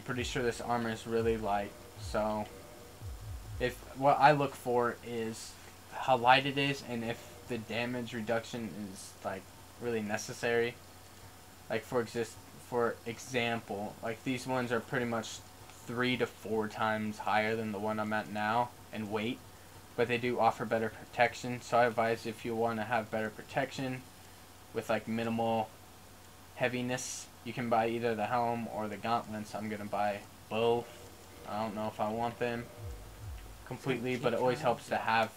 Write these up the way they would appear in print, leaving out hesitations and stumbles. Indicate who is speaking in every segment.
Speaker 1: pretty sure this armor is really light. So if what I look for is how light it is and if the damage reduction is like really necessary. Like for example, like these ones are pretty much 3 to 4 times higher than the one I'm at now in weight, but they do offer better protection. So I advise if you want to have better protection with like minimal heaviness, you can buy either the helm or the gauntlets. I'm gonna buy both. I don't know if I want them completely, but it always helps to have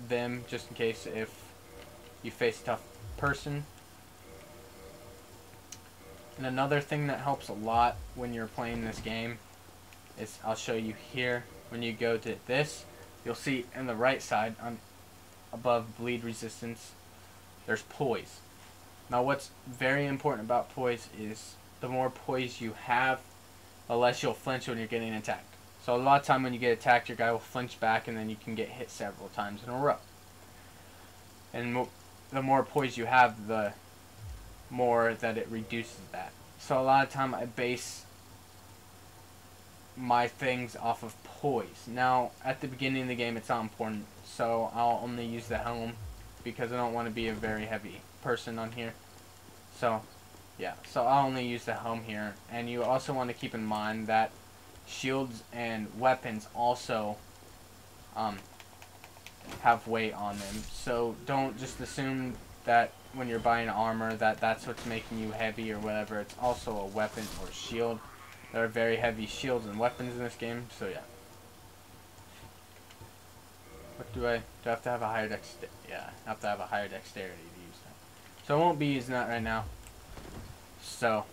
Speaker 1: them just in case if you face a tough person. And another thing that helps a lot when you're playing this game is, I'll show you here, when you go to this, you'll see on the right side above bleed resistance, there's poise. Now what's very important about poise is the more poise you have, the less you'll flinch when you're getting attacked. So a lot of time when you get attacked, your guy will flinch back and then you can get hit several times in a row. And the more poise you have, the more that it reduces that. So a lot of time I base my things off of poise. Now at the beginning of the game it's not important, so I'll only use the helm because I don't want to be a very heavy person on here. So yeah, so I'll only use the helm here. And you also want to keep in mind that shields and weapons also have weight on them. So don't just assume that when you're buying armor that's what's making you heavy or whatever. It's also a weapon or shield. There are very heavy shields and weapons in this game, so yeah. What do I have to have a higher dexterity? Yeah, I have to have a higher dexterity to use that. So I won't be using that right now. So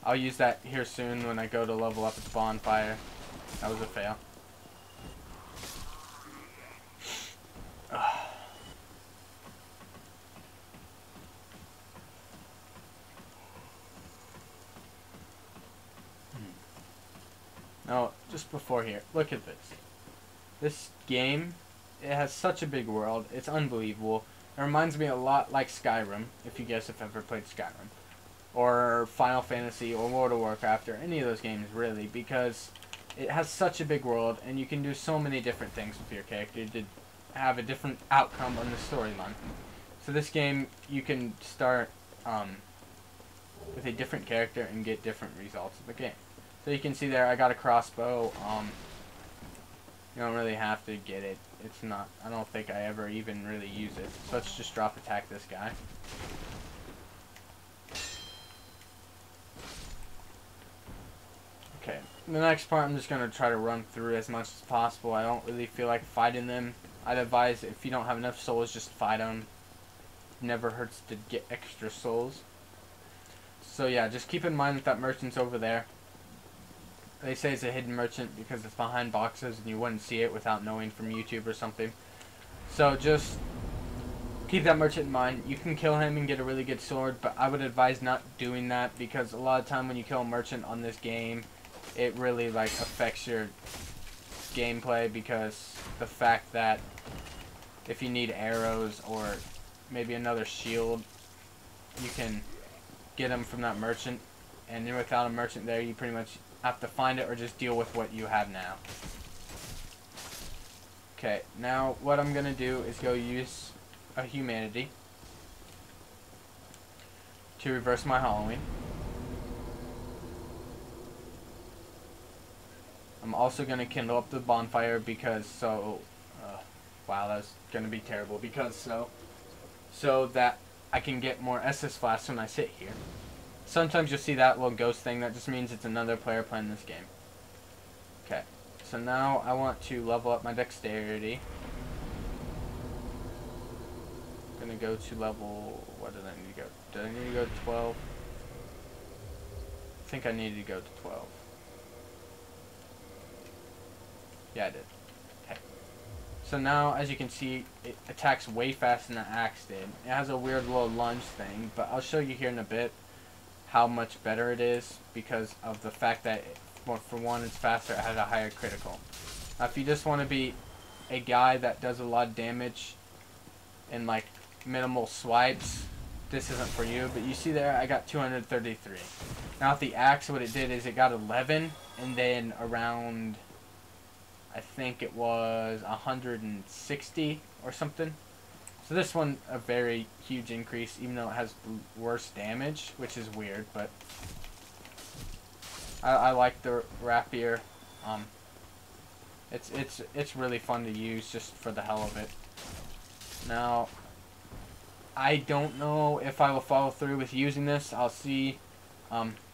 Speaker 1: I'll use that here soon when I go to level up at the bonfire. That was a fail. Now, just before here, look at this. This game, it has such a big world. It's unbelievable. It reminds me a lot like Skyrim, if you guys have ever played Skyrim. Or Final Fantasy, or World of Warcraft, or any of those games, really. Because it has such a big world, and you can do so many different things with your character to have a different outcome on the storyline. So this game, you can start with a different character and get different results of the game. So you can see there, I got a crossbow. You don't really have to get it. It's not, I don't think I ever even really use it. So let's just drop attack this guy. Okay, the next part I'm just going to try to run through as much as possible. I don't really feel like fighting them. I'd advise if you don't have enough souls, just fight them. Never hurts to get extra souls. So yeah, just keep in mind that merchant's over there. They say it's a hidden merchant because it's behind boxes and you wouldn't see it without knowing from YouTube or something. So just keep that merchant in mind. You can kill him and get a really good sword, but I would advise not doing that because a lot of time when you kill a merchant on this game, it really like affects your gameplay because the fact that if you need arrows or maybe another shield, you can get them from that merchant, and then without a merchant there, you pretty much have to find it or just deal with what you have now. Okay, now what I'm gonna do is go use a humanity to reverse my Halloween. I'm also gonna kindle up the bonfire because wow, that's gonna be terrible because so that I can get more SS flasks when I sit here. Sometimes you'll see that little ghost thing. That just means it's another player playing this game. Okay, so now I want to level up my dexterity. I'm gonna go to level, what did I need to go? Did I need to go to 12? I think I needed to go to 12. Yeah, I did. Okay. So now, as you can see, it attacks way faster than the axe did. It has a weird little lunge thing, but I'll show you here in a bit how much better it is because of the fact that, well, for one, it's faster, it has a higher critical. Now, if you just want to be a guy that does a lot of damage and like minimal swipes, this isn't for you. But you see there, I got 233. Now with the axe, what it did is it got 11, and then around, I think it was 160 or something. So this one, a very huge increase, even though it has worse damage, which is weird, but I like the rapier. It's really fun to use just for the hell of it. Now, I don't know if I will follow through with using this. I'll see.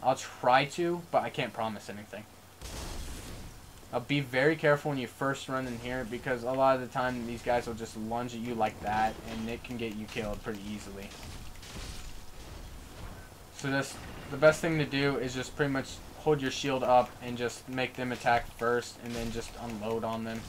Speaker 1: I'll try to, but I can't promise anything. I'll be very careful when you first run in here, because a lot of the time these guys will just lunge at you like that, and it can get you killed pretty easily. So the best thing to do is just pretty much hold your shield up and just make them attack first, and then just unload on them.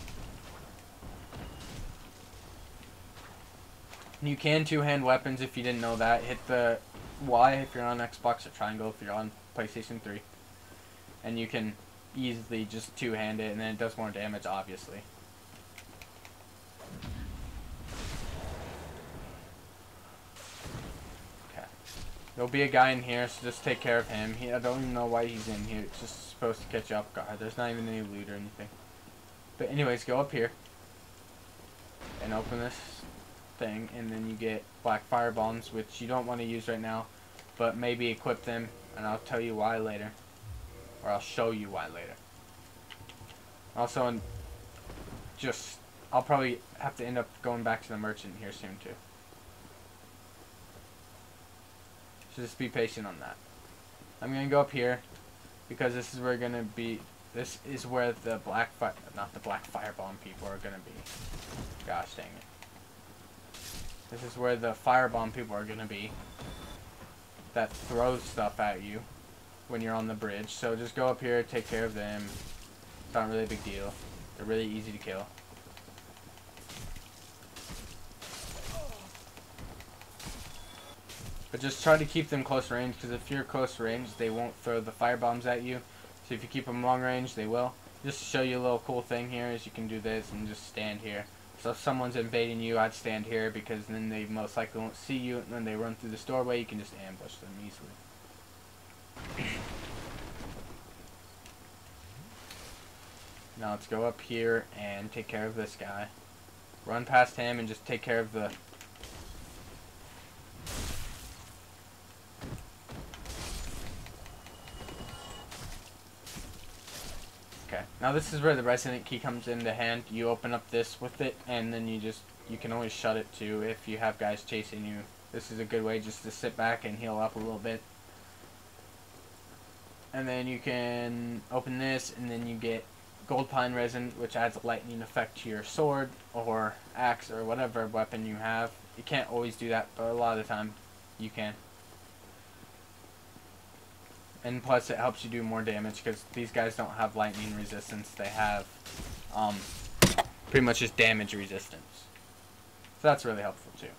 Speaker 1: You can two-hand weapons if you didn't know that. Hit the Y if you're on Xbox, or triangle if you're on PlayStation 3. And you can easily just two-hand it, and then it does more damage, obviously. Okay. There'll be a guy in here, so just take care of him. I don't even know why he's in here. It's just supposed to catch you off guard. There's not even any loot or anything. But anyways, go up here and open this thing, and then you get black fire bombs, which you don't want to use right now, but maybe equip them, and I'll tell you why later, or I'll show you why later. Also, I'll probably have to end up going back to the merchant here soon too, so just be patient on that. I'm gonna go up here because this is where this is where the not the black firebomb people are gonna be. Gosh dang it. This is where the firebomb people are gonna be, that throws stuff at you when you're on the bridge. So just go up here, take care of them. It's not really a big deal. They're really easy to kill. But just try to keep them close range, because if you're close range, they won't throw the firebombs at you. So if you keep them long range, they will. Just to show you a little cool thing here is you can do this and just stand here. So if someone's invading you, I'd stand here, because then they most likely won't see you, and when they run through this doorway, you can just ambush them easily. Now let's go up here and take care of this guy. Run past him and just take care of the... Okay, now this is where the resident key comes into hand. You open up this with it, and then you can always shut it too if you have guys chasing you. This is a good way just to sit back and heal up a little bit. And then you can open this, and then you get gold pine resin, which adds a lightning effect to your sword or axe or whatever weapon you have. You can't always do that, but a lot of the time you can. And plus it helps you do more damage, because these guys don't have lightning resistance. They have pretty much just damage resistance. So that's really helpful too.